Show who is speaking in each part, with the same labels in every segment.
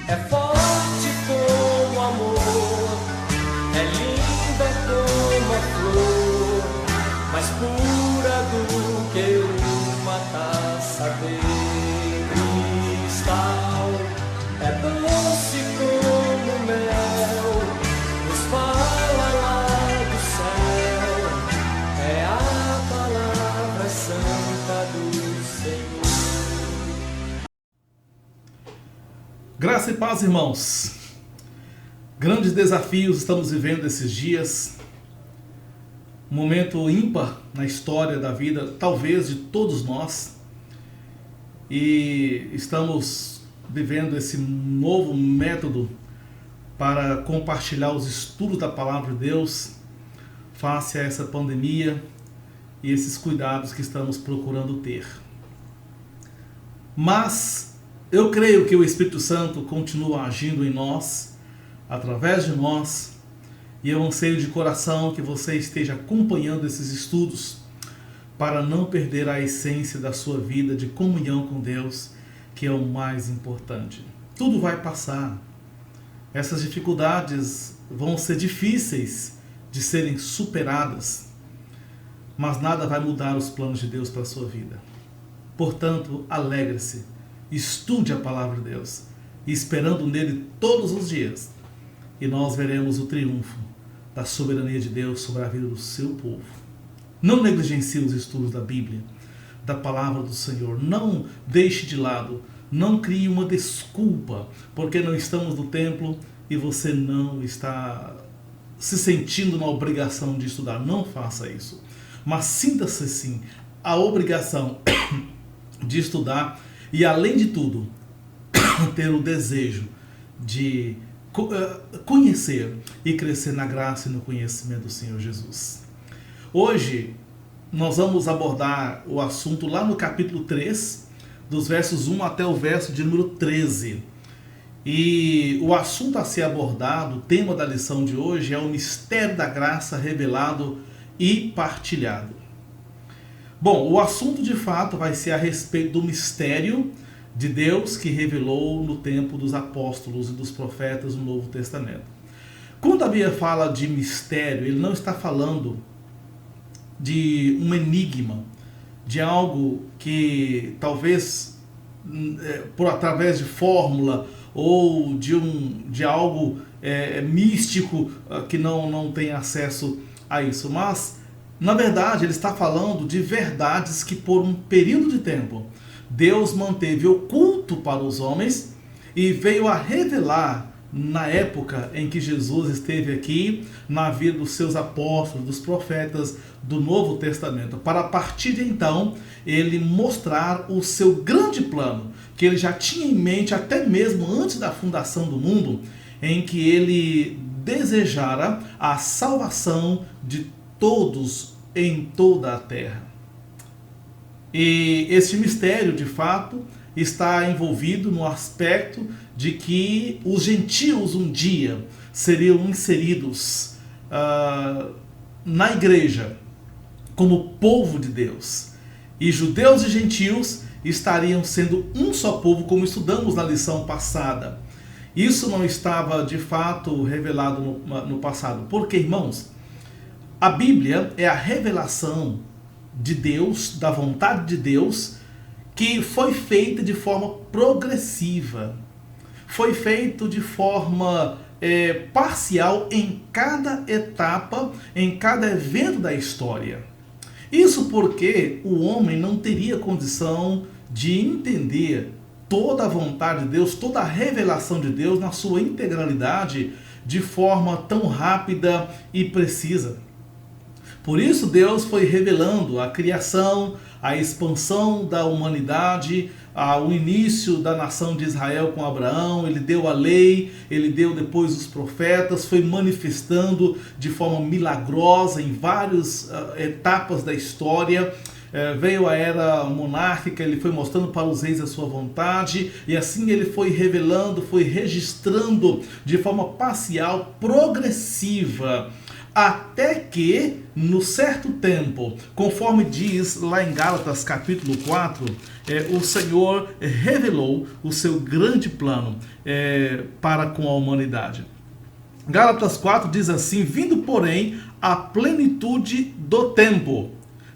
Speaker 1: É forte como amor, é linda como a flor, mais pura do que uma taça de cristal. É doce como mel, nos fala lá do céu, é a palavra santa do Senhor.
Speaker 2: Graça e paz, irmãos. Grandes desafios estamos vivendo esses dias. Um momento ímpar na história da vida, talvez de todos nós. E estamos vivendo esse novo método para compartilhar os estudos da Palavra de Deus face a essa pandemia e esses cuidados que estamos procurando ter. Mas eu creio que o Espírito Santo continua agindo em nós, através de nós, e eu anseio de coração que você esteja acompanhando esses estudos para não perder a essência da sua vida de comunhão com Deus, que é o mais importante. Tudo vai passar. Essas dificuldades vão ser difíceis de serem superadas, mas nada vai mudar os planos de Deus para a sua vida. Portanto, alegre-se. Estude a palavra de Deus, esperando nele todos os dias, e nós veremos o triunfo da soberania de Deus sobre a vida do seu povo. Não negligencie os estudos da Bíblia, da palavra do Senhor. Não deixe de lado, não crie uma desculpa porque não estamos no templo e você não está se sentindo na obrigação de estudar. Não faça isso, mas sinta-se sim a obrigação de estudar. E além de tudo, ter o desejo de conhecer e crescer na graça e no conhecimento do Senhor Jesus. Hoje nós vamos abordar o assunto lá no capítulo 3, dos versos 1 até o verso de número 13. E o assunto a ser abordado, o tema da lição de hoje é o mistério da graça revelado e partilhado. Bom, o assunto de fato vai ser a respeito do mistério de Deus que revelou no tempo dos apóstolos e dos profetas no Novo Testamento. Quando a Bíblia fala de mistério, ele não está falando de um enigma, de algo que talvez por através de fórmula ou de algo místico que não tem acesso a isso, mas na verdade, ele está falando de verdades que por um período de tempo Deus manteve oculto para os homens e veio a revelar na época em que Jesus esteve aqui, na vida dos seus apóstolos, dos profetas do Novo Testamento, para a partir de então ele mostrar o seu grande plano, que ele já tinha em mente até mesmo antes da fundação do mundo, em que ele desejara a salvação de todos em toda a terra. E esse mistério, de fato, está envolvido no aspecto de que os gentios um dia seriam inseridos na igreja como povo de Deus. E judeus e gentios estariam sendo um só povo, como estudamos na lição passada. Isso não estava, de fato, revelado no passado. Porque, irmãos, a Bíblia é a revelação de Deus, da vontade de Deus, que foi feita de forma progressiva. Foi feito de forma parcial em cada etapa, em cada evento da história. Isso porque o homem não teria condição de entender toda a vontade de Deus, toda a revelação de Deus na sua integralidade de forma tão rápida e precisa. Por isso Deus foi revelando a criação, a expansão da humanidade, o início da nação de Israel com Abraão. Ele deu a lei, ele deu depois os profetas, foi manifestando de forma milagrosa em várias etapas da história. Veio a era monárquica, ele foi mostrando para os reis a sua vontade, e assim ele foi revelando, foi registrando de forma parcial, progressiva, até que, no certo tempo, conforme diz lá em Gálatas capítulo 4, o Senhor revelou o seu grande plano para com a humanidade. Gálatas 4 diz assim: vindo, porém, a plenitude do tempo,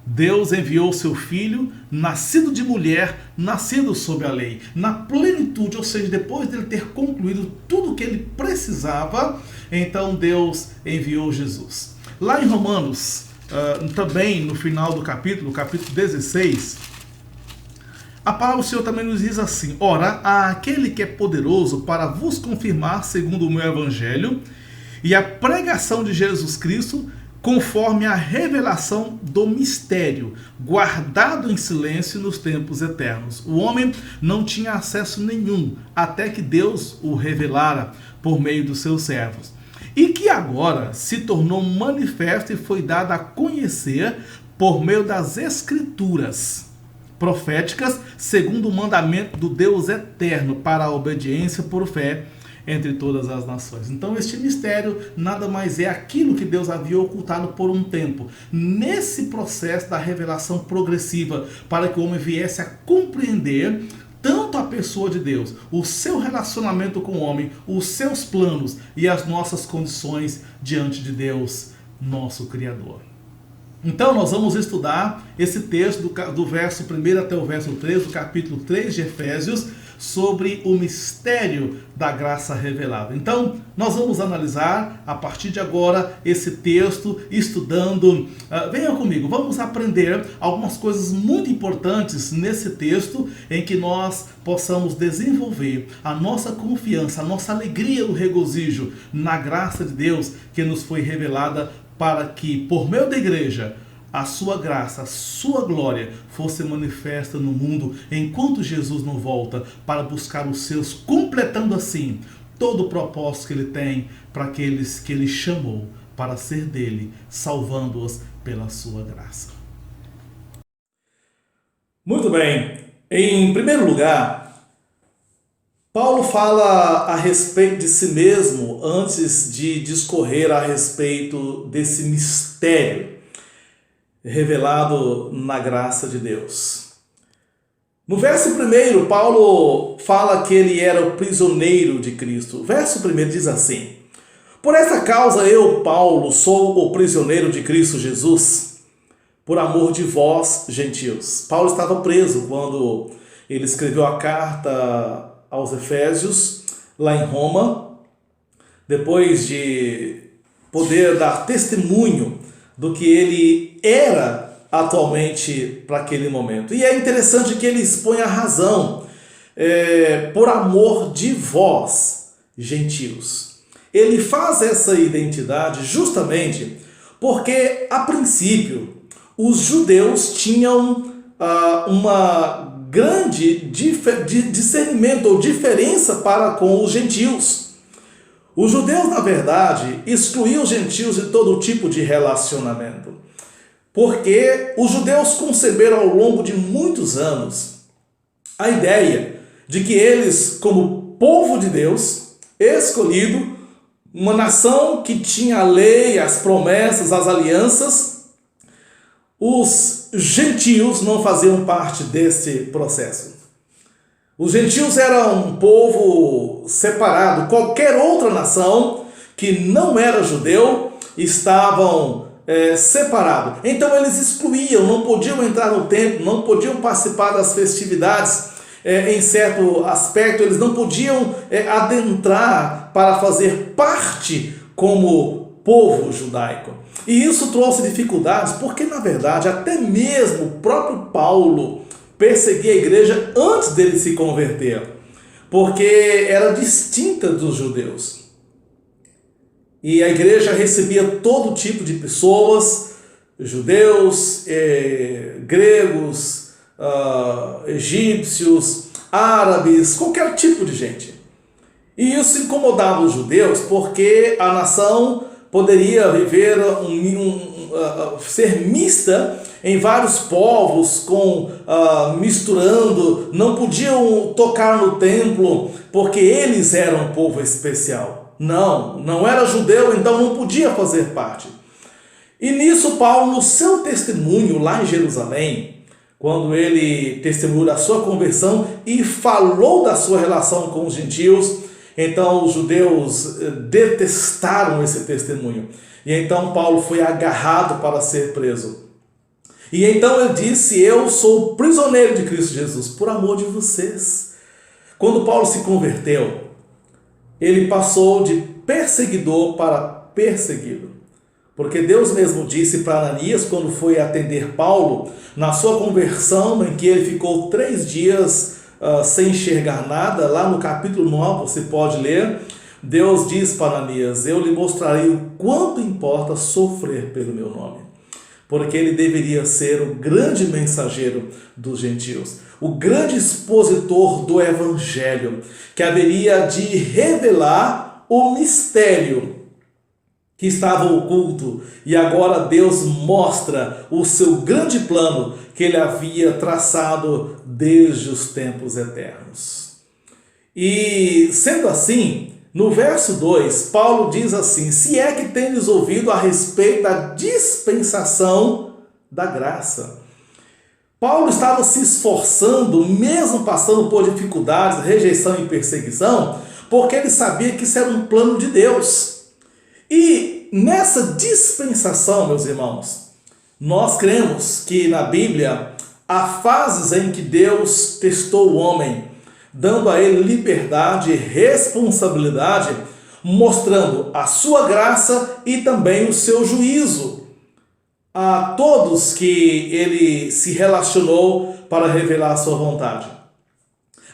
Speaker 2: Deus enviou seu Filho, nascido de mulher, nascido sob a lei. Na plenitude, ou seja, depois de ele ter concluído tudo o que ele precisava, então Deus enviou Jesus. Lá em Romanos, também no final do capítulo 16, a palavra do Senhor também nos diz assim: ora, há aquele que é poderoso para vos confirmar segundo o meu evangelho e a pregação de Jesus Cristo, conforme a revelação do mistério, guardado em silêncio nos tempos eternos. O homem não tinha acesso nenhum, até que Deus o revelara por meio dos seus servos. E que agora se tornou manifesto e foi dado a conhecer por meio das Escrituras proféticas, segundo o mandamento do Deus eterno, para a obediência por fé entre todas as nações. Então este mistério nada mais é aquilo que Deus havia ocultado por um tempo, nesse processo da revelação progressiva, para que o homem viesse a compreender tanto a pessoa de Deus, o seu relacionamento com o homem, os seus planos e as nossas condições diante de Deus, nosso Criador. Então nós vamos estudar esse texto do verso 1 até o verso 3, do capítulo 3 de Efésios, sobre o mistério da graça revelada. Então, nós vamos analisar a partir de agora esse texto, estudando. Venha comigo, vamos aprender algumas coisas muito importantes nesse texto, em que nós possamos desenvolver a nossa confiança, a nossa alegria, o regozijo na graça de Deus que nos foi revelada, para que, por meio da igreja, a sua graça, a sua glória fosse manifesta no mundo, enquanto Jesus não volta para buscar os seus, completando assim todo o propósito que ele tem para aqueles que ele chamou para ser dele, salvando-os pela sua graça. Muito bem. Em primeiro lugar, Paulo fala a respeito de si mesmo antes de discorrer a respeito desse mistério revelado na graça de Deus. No verso 1, Paulo fala que ele era o prisioneiro de Cristo. O verso 1 diz assim: por essa causa eu, Paulo, sou o prisioneiro de Cristo Jesus, por amor de vós, gentios. Paulo estava preso quando ele escreveu a carta aos Efésios, lá em Roma, depois de poder dar testemunho do que ele era atualmente para aquele momento. E é interessante que ele expõe a razão, por amor de vós, gentios. Ele faz essa identidade justamente porque, a princípio, os judeus tinham uma grande discernimento ou diferença para com os gentios. Os judeus, na verdade, excluíam os gentios de todo tipo de relacionamento, porque os judeus conceberam ao longo de muitos anos a ideia de que eles, como povo de Deus, escolhido, uma nação que tinha a lei, as promessas, as alianças, os gentios não faziam parte desse processo. Os gentios eram um povo separado. Qualquer outra nação que não era judeu estavam separados. Então eles excluíam, não podiam entrar no templo, não podiam participar das festividades. Em certo aspecto, eles não podiam adentrar para fazer parte como povo judaico. E isso trouxe dificuldades, porque na verdade até mesmo o próprio Paulo perseguia a igreja antes dele se converter, porque era distinta dos judeus. E a igreja recebia todo tipo de pessoas, judeus, gregos, egípcios, árabes, qualquer tipo de gente. E isso incomodava os judeus, porque a nação poderia viver ser mista em vários povos, misturando, não podiam tocar no templo, porque eles eram um povo especial. Não era judeu, então não podia fazer parte. E nisso Paulo, no seu testemunho lá em Jerusalém, quando ele testemunhou da sua conversão e falou da sua relação com os gentios, então os judeus detestaram esse testemunho. E então Paulo foi agarrado para ser preso. E então ele disse: eu sou prisioneiro de Cristo Jesus, por amor de vocês. Quando Paulo se converteu, ele passou de perseguidor para perseguido. Porque Deus mesmo disse para Ananias, quando foi atender Paulo, na sua conversão, em que ele ficou 3 dias sem enxergar nada, lá no capítulo 9, você pode ler, Deus diz para Ananias: eu lhe mostrarei o quanto importa sofrer pelo meu nome. Porque ele deveria ser o grande mensageiro dos gentios, o grande expositor do evangelho, que haveria de revelar o mistério que estava oculto, e agora Deus mostra o seu grande plano que ele havia traçado desde os tempos eternos. E sendo assim, no verso 2, Paulo diz assim: se é que tendes ouvido a respeito da dispensação da graça. Paulo estava se esforçando, mesmo passando por dificuldades, rejeição e perseguição, porque ele sabia que isso era um plano de Deus. E nessa dispensação, meus irmãos, nós cremos que na Bíblia há fases em que Deus testou o homem, dando a ele liberdade e responsabilidade, mostrando a sua graça e também o seu juízo a todos que ele se relacionou para revelar a sua vontade.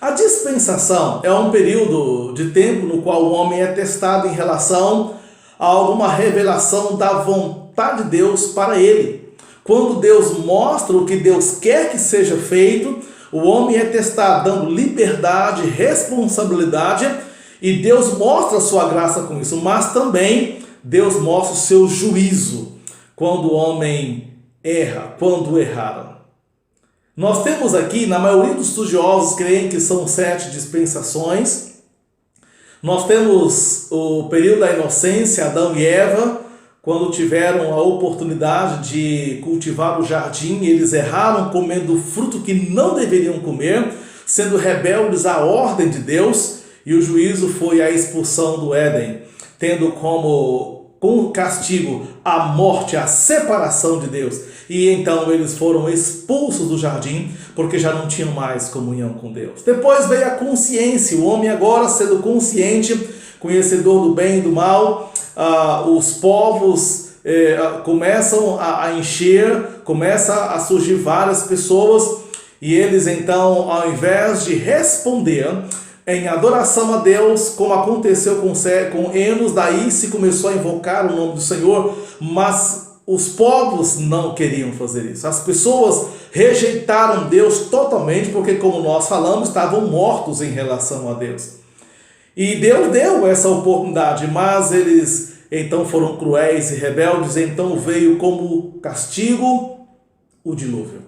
Speaker 2: A dispensação é um período de tempo no qual o homem é testado em relação a alguma revelação da vontade de Deus para ele. Quando Deus mostra o que Deus quer que seja feito, o homem é testado dando liberdade, responsabilidade, e Deus mostra a sua graça com isso, mas também Deus mostra o seu juízo quando o homem erra, quando erraram. Nós temos aqui, na maioria dos estudiosos creem que são 7 dispensações. Nós temos o período da inocência, Adão e Eva, quando tiveram a oportunidade de cultivar o jardim, eles erraram comendo fruto que não deveriam comer, sendo rebeldes à ordem de Deus, e o juízo foi a expulsão do Éden, tendo como castigo a morte, a separação de Deus. E então eles foram expulsos do jardim, porque já não tinham mais comunhão com Deus. Depois veio a consciência, o homem agora sendo consciente, conhecedor do bem e do mal, os povos começam a encher, começa a surgir várias pessoas, e eles então, ao invés de responder em adoração a Deus, como aconteceu com Enos, daí se começou a invocar o nome do Senhor, mas os povos não queriam fazer isso. As pessoas rejeitaram Deus totalmente, porque, como nós falamos, estavam mortos em relação a Deus. E Deus deu essa oportunidade, mas eles então foram cruéis e rebeldes, então veio como castigo o dilúvio.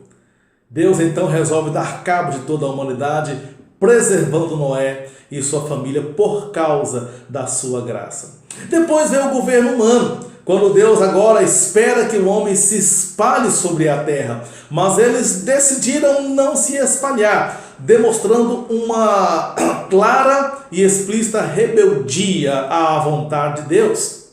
Speaker 2: Deus então resolve dar cabo de toda a humanidade, preservando Noé e sua família por causa da sua graça. Depois vem o governo humano, quando Deus agora espera que o homem se espalhe sobre a terra, mas eles decidiram não se espalhar, demonstrando uma clara e explícita rebeldia à vontade de Deus,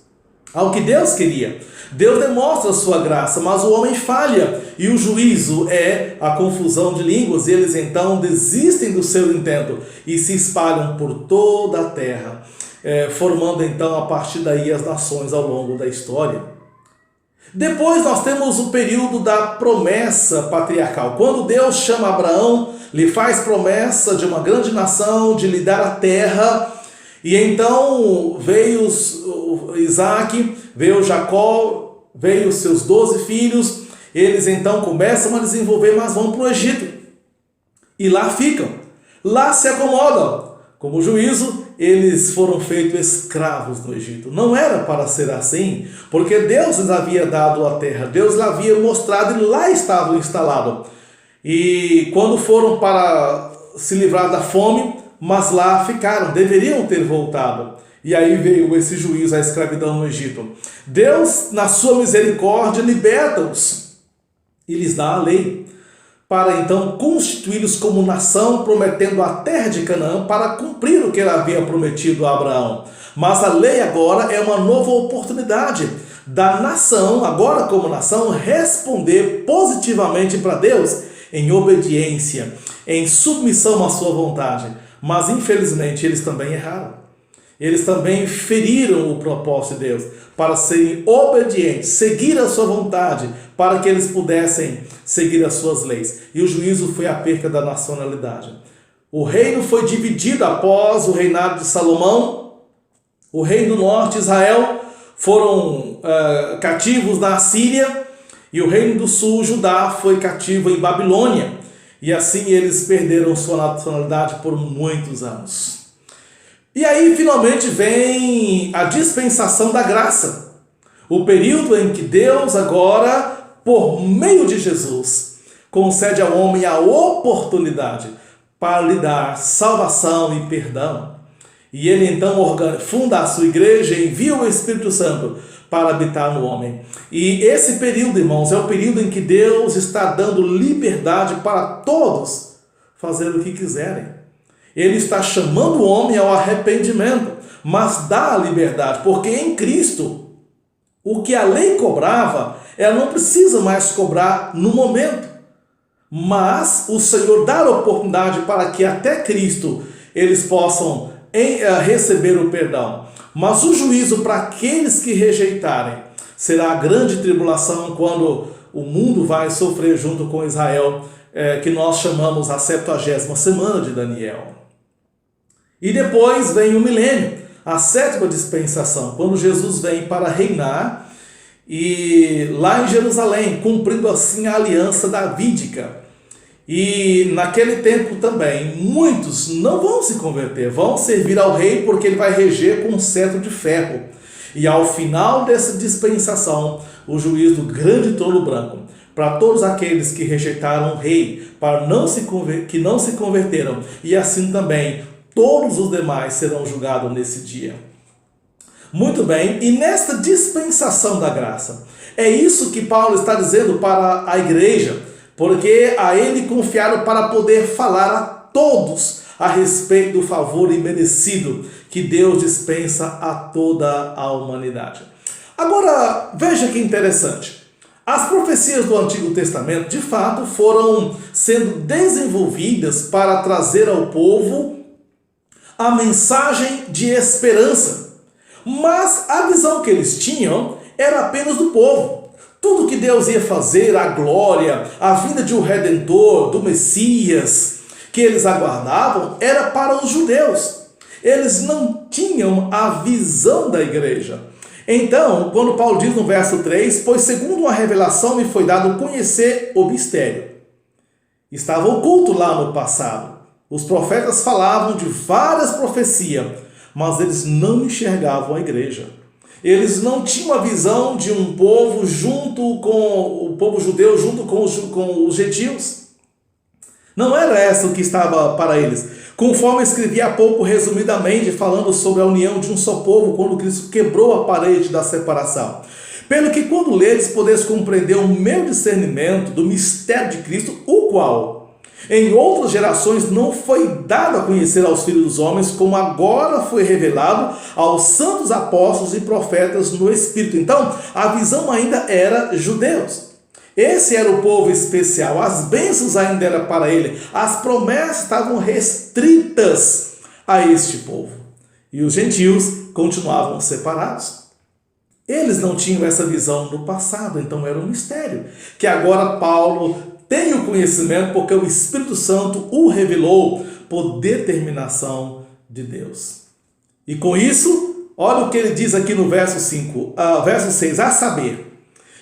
Speaker 2: ao que Deus queria. Deus demonstra a sua graça, mas o homem falha, e o juízo é a confusão de línguas, e eles então desistem do seu intento e se espalham por toda a terra, formando então a partir daí as nações ao longo da história. Depois nós temos o período da promessa patriarcal, quando Deus chama Abraão, lhe faz promessa de uma grande nação, de lhe dar a terra, e então veio Isaac, veio Jacó, veio os seus 12 filhos, eles então começam a desenvolver, mas vão para o Egito, e lá ficam, lá se acomodam. Como juízo, eles foram feitos escravos no Egito. Não era para ser assim, porque Deus lhes havia dado a terra, Deus lhes havia mostrado e lá estavam instalados. E quando foram para se livrar da fome, mas lá ficaram, deveriam ter voltado. E aí veio esse juízo, a escravidão no Egito. Deus, na sua misericórdia, liberta-os e lhes dá a lei, para então constituí-los como nação, prometendo a terra de Canaã para cumprir o que ele havia prometido a Abraão. Mas a lei agora é uma nova oportunidade da nação, agora como nação, responder positivamente para Deus em obediência, em submissão à sua vontade. Mas infelizmente eles também erraram. Eles também feriram o propósito de Deus para serem obedientes, seguir a sua vontade, para que eles pudessem seguir as suas leis. E o juízo foi a perca da nacionalidade. O reino foi dividido após o reinado de Salomão. O reino do norte, Israel, foram cativos na Assíria, e o reino do sul, Judá, foi cativo em Babilônia. E assim eles perderam sua nacionalidade por muitos anos. E aí finalmente vem a dispensação da graça, o período em que Deus agora, por meio de Jesus, concede ao homem a oportunidade para lhe dar salvação e perdão. E ele então funda a sua igreja e envia o Espírito Santo para habitar no homem. E esse período, irmãos, é o período em que Deus está dando liberdade para todos fazer o que quiserem. Ele está chamando o homem ao arrependimento, mas dá a liberdade, porque em Cristo, o que a lei cobrava, ela não precisa mais cobrar no momento. Mas o Senhor dá a oportunidade para que até Cristo eles possam receber o perdão. Mas o juízo para aqueles que rejeitarem será a grande tribulação, quando o mundo vai sofrer junto com Israel, que nós chamamos a 70ª semana de Daniel. E depois vem o milênio, a 7ª dispensação, quando Jesus vem para reinar, e lá em Jerusalém, cumprindo assim a aliança davídica. E naquele tempo também, muitos não vão se converter, vão servir ao rei, porque ele vai reger com um cetro de ferro. E ao final dessa dispensação, o juízo do grande trono branco, para todos aqueles que rejeitaram o rei, que não se converteram, e assim também todos os demais serão julgados nesse dia. Muito bem, e nesta dispensação da graça, é isso que Paulo está dizendo para a igreja, porque a ele confiaram para poder falar a todos a respeito do favor imerecido que Deus dispensa a toda a humanidade. Agora, veja que interessante. As profecias do Antigo Testamento, de fato, foram sendo desenvolvidas para trazer ao povo a mensagem de esperança. Mas a visão que eles tinham era apenas do povo. Tudo que Deus ia fazer, a glória, a vinda de um Redentor, do Messias, que eles aguardavam, era para os judeus. Eles não tinham a visão da igreja. Então, quando Paulo diz no verso 3, pois segundo uma revelação me foi dado conhecer o mistério. Estava oculto lá no passado. Os profetas falavam de várias profecias, mas eles não enxergavam a igreja. Eles não tinham a visão de um povo junto com o povo judeu, junto com os gentios. Não era essa o que estava para eles. Conforme escrevi há pouco, resumidamente, falando sobre a união de um só povo, quando Cristo quebrou a parede da separação. Pelo que quando leres, podeis compreender o meu discernimento do mistério de Cristo, o qual em outras gerações não foi dado a conhecer aos filhos dos homens, como agora foi revelado aos santos apóstolos e profetas no Espírito. Então, a visão ainda era judeus. Esse era o povo especial, as bênçãos ainda eram para ele, as promessas estavam restritas a este povo. E os gentios continuavam separados. Eles não tinham essa visão no passado, então era um mistério, que agora Paulo tem o conhecimento, porque o Espírito Santo o revelou por determinação de Deus. E com isso, olha o que ele diz aqui no verso 6, a saber,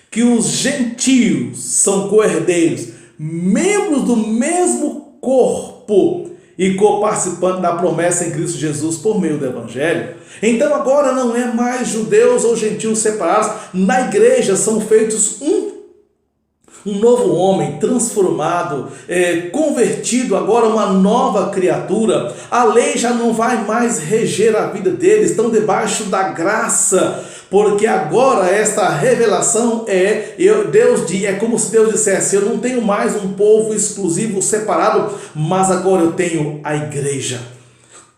Speaker 2: que os gentios são co-herdeiros, membros do mesmo corpo e co-participantes da promessa em Cristo Jesus por meio do Evangelho. Então agora não é mais judeus ou gentios separados, na igreja são feitos um. um novo homem transformado, convertido, agora uma nova criatura. A lei já não vai mais reger a vida deles, estão debaixo da graça, porque agora esta revelação é como se Deus dissesse: eu não tenho mais um povo exclusivo, separado, mas agora eu tenho a igreja.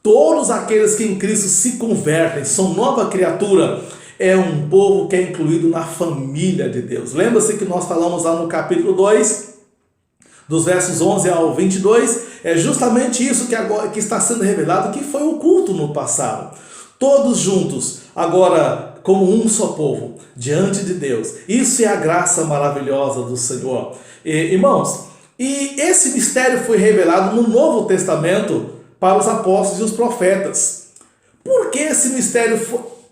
Speaker 2: Todos aqueles que em Cristo se convertem, são nova criatura, é um povo que é incluído na família de Deus. Lembra-se que nós falamos lá no capítulo 2, dos versos 11 ao 22, é justamente isso que está sendo revelado, que foi o culto no passado. Todos juntos, agora como um só povo, diante de Deus. Isso é a graça maravilhosa do Senhor. Irmãos, e esse mistério foi revelado no Novo Testamento para os apóstolos e os profetas. Por que esse mistério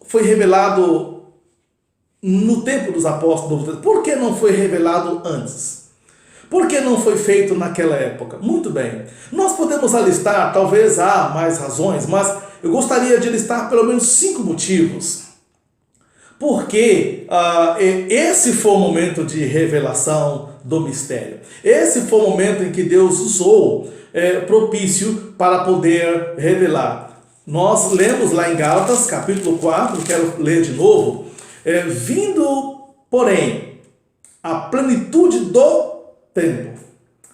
Speaker 2: foi revelado no tempo dos apóstolos? Por que não foi revelado antes? Por que não foi feito naquela época? Muito bem, nós podemos alistar, talvez há mais razões, mas eu gostaria de listar pelo menos 5 motivos. Porque esse foi o momento de revelação do mistério. Esse foi o momento em que Deus usou propício para poder revelar. Nós lemos lá em Gálatas, capítulo 4, quero ler de novo. Vindo, porém, a plenitude do tempo,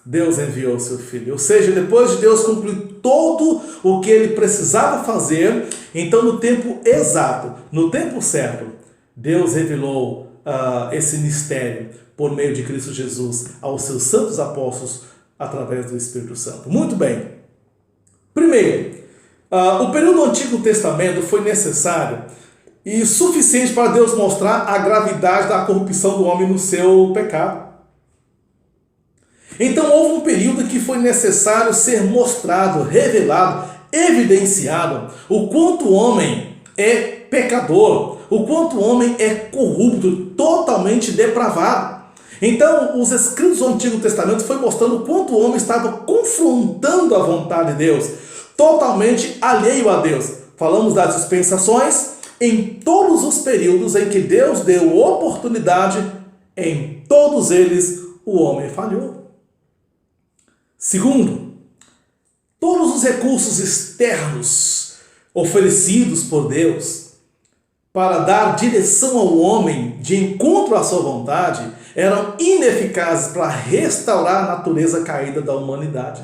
Speaker 2: Deus enviou seu Filho. Ou seja, depois de Deus cumprir todo o que ele precisava fazer, então no tempo exato, no tempo certo, Deus revelou esse mistério por meio de Cristo Jesus aos seus santos apóstolos através do Espírito Santo. Muito bem. Primeiro, o período do Antigo Testamento foi necessário e suficiente para Deus mostrar a gravidade da corrupção do homem no seu pecado. Então houve um período em que foi necessário ser mostrado, revelado, evidenciado o quanto o homem é pecador, o quanto o homem é corrupto, totalmente depravado. Então, os escritos do Antigo Testamento foi mostrando o quanto o homem estava confrontando a vontade de Deus, totalmente alheio a Deus. Falamos das dispensações, em todos os períodos em que Deus deu oportunidade, em todos eles o homem falhou. Segundo, todos os recursos externos oferecidos por Deus para dar direção ao homem de encontro à sua vontade eram ineficazes para restaurar a natureza caída da humanidade.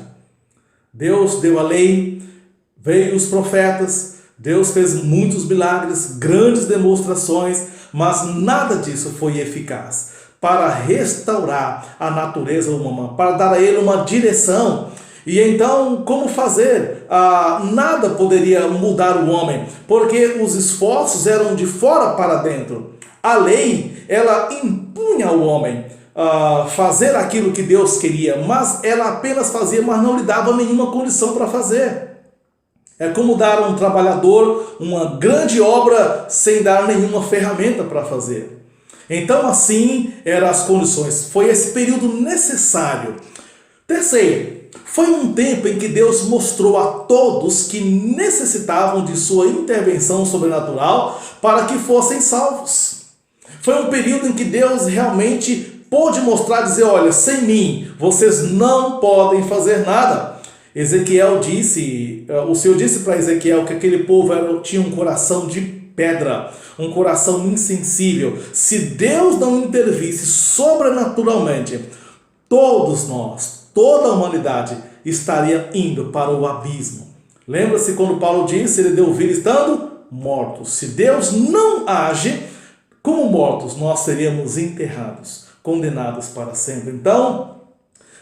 Speaker 2: Deus deu a lei, veio os profetas, Deus fez muitos milagres, grandes demonstrações, mas nada disso foi eficaz para restaurar a natureza humana, para dar a ele uma direção. E então, como fazer? Nada poderia mudar o homem, porque os esforços eram de fora para dentro. A lei, ela impunha ao homem fazer aquilo que Deus queria, mas ela apenas fazia, mas não lhe dava nenhuma condição para fazer. É como dar a um trabalhador uma grande obra sem dar nenhuma ferramenta para fazer. Então, assim eram as condições. Foi esse período necessário. Terceiro, foi um tempo em que Deus mostrou a todos que necessitavam de sua intervenção sobrenatural para que fossem salvos. Foi um período em que Deus realmente pôde mostrar, dizer: olha, sem mim vocês não podem fazer nada. Ezequiel disse, o Senhor disse para Ezequiel que aquele povo tinha um coração de pedra, um coração insensível. Se Deus não intervisse sobrenaturalmente, todos nós, toda a humanidade estaria indo para o abismo. Lembra-se quando Paulo disse, ele deu ouvir estando mortos. Se Deus não age, como mortos, nós seríamos enterrados, condenados para sempre. Então,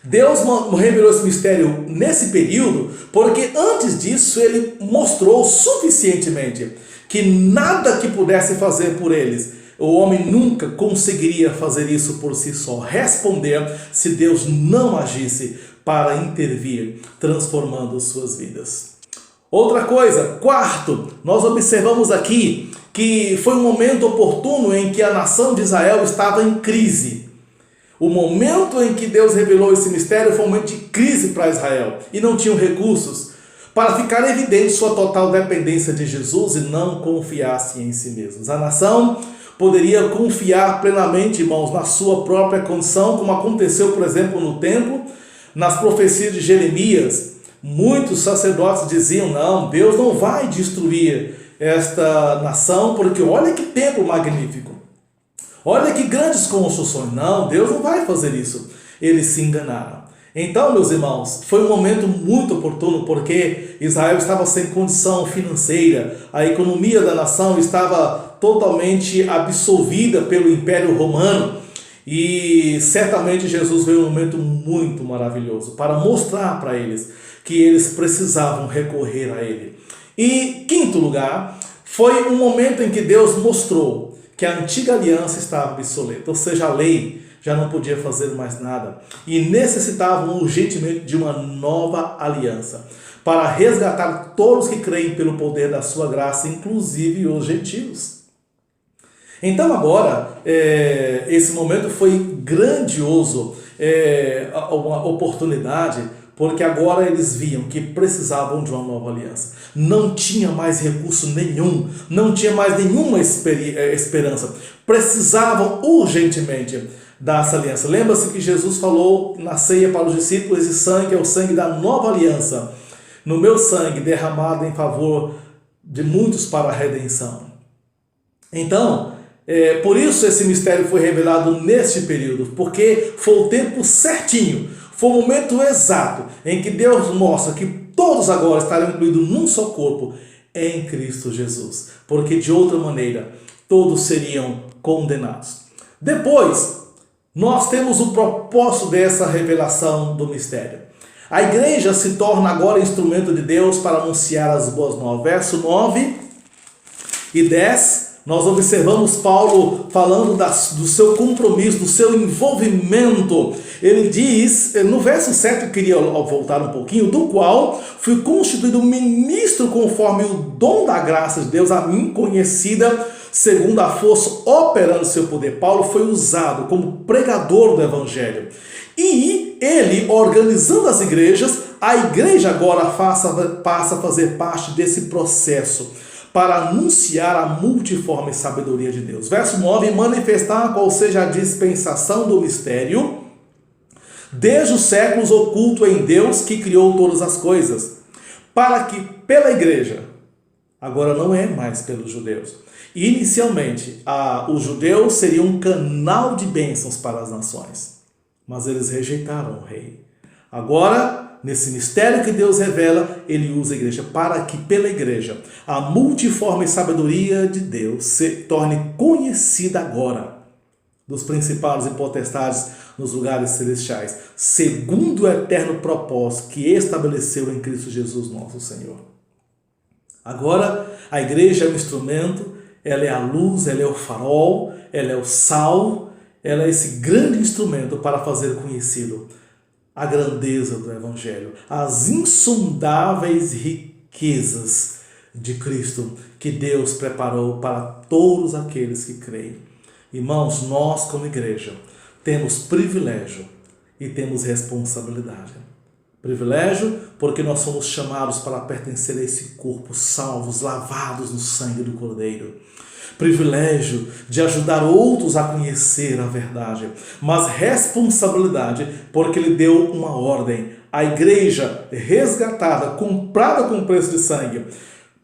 Speaker 2: Deus revelou esse mistério nesse período, porque antes disso ele mostrou suficientemente que nada que pudesse fazer por eles, o homem nunca conseguiria fazer isso por si só, responder se Deus não agisse para intervir, transformando suas vidas. Outra coisa, quarto, nós observamos aqui que foi um momento oportuno em que a nação de Israel estava em crise. O momento em que Deus revelou esse mistério foi um momento de crise para Israel e não tinham recursos para ficar evidente sua total dependência de Jesus e não confiassem em si mesmos. A nação poderia confiar plenamente, irmãos, na sua própria condição, como aconteceu, por exemplo, no templo, nas profecias de Jeremias. Muitos sacerdotes diziam: não, Deus não vai destruir esta nação, porque olha que templo magnífico, olha que grandes construções. Não, Deus não vai fazer isso. Eles se enganaram. Então, meus irmãos, foi um momento muito oportuno, porque Israel estava sem condição financeira, a economia da nação estava totalmente absorvida pelo Império Romano, e certamente Jesus veio um momento muito maravilhoso para mostrar para eles que eles precisavam recorrer a Ele. E quinto lugar, foi um momento em que Deus mostrou que a antiga aliança estava obsoleta, ou seja, a lei já não podia fazer mais nada e necessitavam urgentemente de uma nova aliança para resgatar todos que creem pelo poder da sua graça, inclusive os gentios. Então agora, esse momento foi grandioso, uma oportunidade, porque agora eles viam que precisavam de uma nova aliança. Não tinha mais recurso nenhum, não tinha mais nenhuma esperança. Precisavam urgentemente dessa aliança. Lembra-se que Jesus falou na ceia para os discípulos: esse sangue é o sangue da nova aliança, no meu sangue derramado em favor de muitos para a redenção. Então, por isso esse mistério foi revelado neste período, porque foi o tempo certinho, foi o momento exato em que Deus mostra que todos agora estarão incluídos num só corpo em Cristo Jesus, porque de outra maneira todos seriam condenados. Depois, nós temos o propósito dessa revelação do mistério. A igreja se torna agora instrumento de Deus para anunciar as boas novas. Verso 9 e 10, nós observamos Paulo falando do seu compromisso, do seu envolvimento. Ele diz, no verso 7, eu queria voltar um pouquinho, do qual fui constituído ministro conforme o dom da graça de Deus, a mim conhecida segundo a força operando seu poder. Paulo foi usado como pregador do evangelho. E ele, organizando as igrejas, a igreja agora passa a fazer parte desse processo para anunciar a multiforme sabedoria de Deus. Verso 9, manifestar qual seja a dispensação do mistério, desde os séculos oculto em Deus que criou todas as coisas, para que pela igreja, agora não é mais pelos judeus. Inicialmente, os judeus seriam um canal de bênçãos para as nações, mas eles rejeitaram o rei. Agora, nesse mistério que Deus revela, ele usa a igreja para que pela igreja a multiforme sabedoria de Deus se torne conhecida agora dos principados e potestades nos lugares celestiais, segundo o eterno propósito que estabeleceu em Cristo Jesus nosso Senhor. Agora, a igreja é um instrumento, ela é a luz, ela é o farol, ela é o sal, ela é esse grande instrumento para fazer conhecido a grandeza do Evangelho, as insondáveis riquezas de Cristo que Deus preparou para todos aqueles que creem. Irmãos, nós como igreja temos privilégio e temos responsabilidade. Privilégio porque nós somos chamados para pertencer a esse corpo, salvos, lavados no sangue do Cordeiro. Privilégio de ajudar outros a conhecer a verdade, mas responsabilidade porque ele deu uma ordem. A igreja resgatada, comprada com preço de sangue,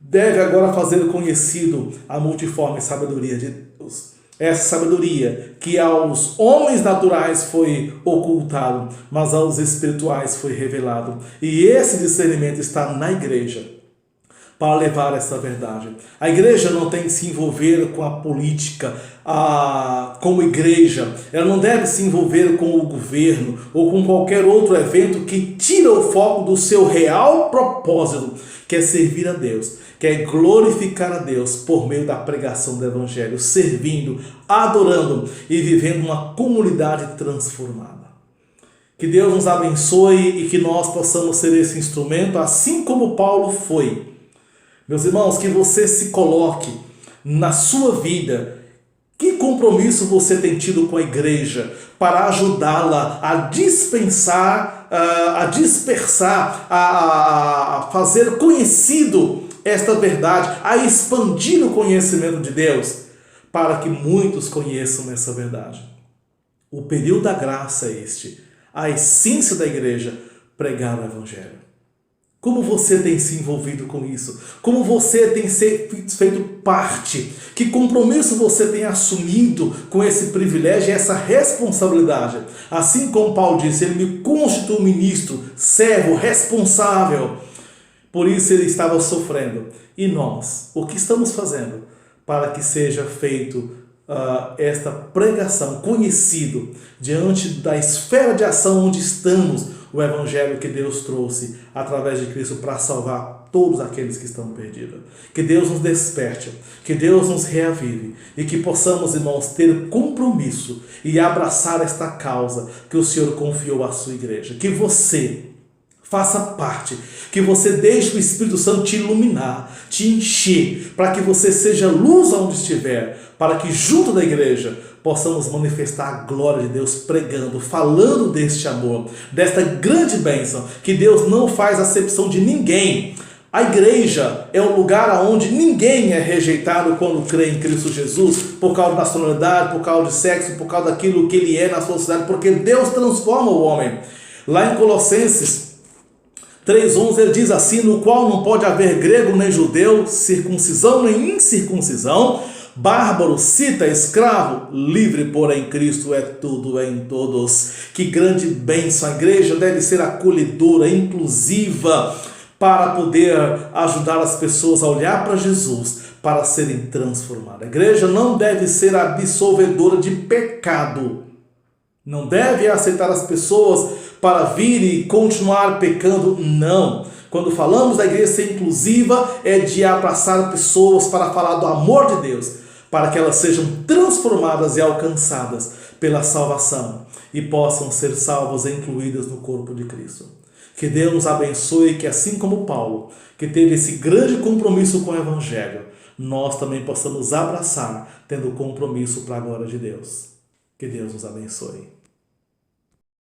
Speaker 2: deve agora fazer conhecido a multiforme sabedoria de Deus. Essa sabedoria que aos homens naturais foi ocultado, mas aos espirituais foi revelado. E esse discernimento está na igreja para levar essa verdade. A igreja não tem que se envolver com a política, como igreja. Ela não deve se envolver com o governo ou com qualquer outro evento que tira o foco do seu real propósito, que é servir a Deus, que é glorificar a Deus por meio da pregação do Evangelho, servindo, adorando e vivendo uma comunidade transformada. Que Deus nos abençoe e que nós possamos ser esse instrumento, assim como Paulo foi. Meus irmãos, que você se coloque na sua vida. Que compromisso você tem tido com a igreja para ajudá-la a dispersar, a fazer conhecido esta verdade, a expandir o conhecimento de Deus, para que muitos conheçam essa verdade. O período da graça é este, a essência da igreja, pregar o Evangelho. Como você tem se envolvido com isso? Como você tem feito parte? Que compromisso você tem assumido com esse privilégio e essa responsabilidade? Assim como Paulo disse, ele me constituiu ministro, servo, responsável. Por isso ele estava sofrendo. E nós, o que estamos fazendo para que seja feito esta pregação, conhecido diante da esfera de ação onde estamos, o Evangelho que Deus trouxe através de Cristo para salvar todos aqueles que estão perdidos. Que Deus nos desperte, que Deus nos reavive e que possamos, irmãos, ter compromisso e abraçar esta causa que o Senhor confiou à sua igreja. Que você faça parte, que você deixe o Espírito Santo te iluminar, te encher, para que você seja luz onde estiver, para que junto da igreja possamos manifestar a glória de Deus pregando, falando deste amor, desta grande bênção, que Deus não faz acepção de ninguém. A igreja é um lugar onde ninguém é rejeitado quando crê em Cristo Jesus, por causa da nacionalidade, por causa de sexo, por causa daquilo que ele é na sua sociedade, porque Deus transforma o homem. Lá em Colossenses 3:11 ele diz assim, no qual não pode haver grego nem judeu, circuncisão nem incircuncisão, bárbaro, cita, escravo, livre, porém Cristo é tudo em todos. Que grande bênção! A igreja deve ser acolhedora, inclusiva, para poder ajudar as pessoas a olhar para Jesus, para serem transformadas. A igreja não deve ser absolvedora de pecado. Não deve aceitar as pessoas para vir e continuar pecando, não. Quando falamos da igreja ser inclusiva, é de abraçar pessoas para falar do amor de Deus, para que elas sejam transformadas e alcançadas pela salvação e possam ser salvas e incluídas no corpo de Cristo. Que Deus nos abençoe, que assim como Paulo, que teve esse grande compromisso com o Evangelho, nós também possamos abraçar, tendo compromisso para a glória de Deus. Que Deus nos abençoe.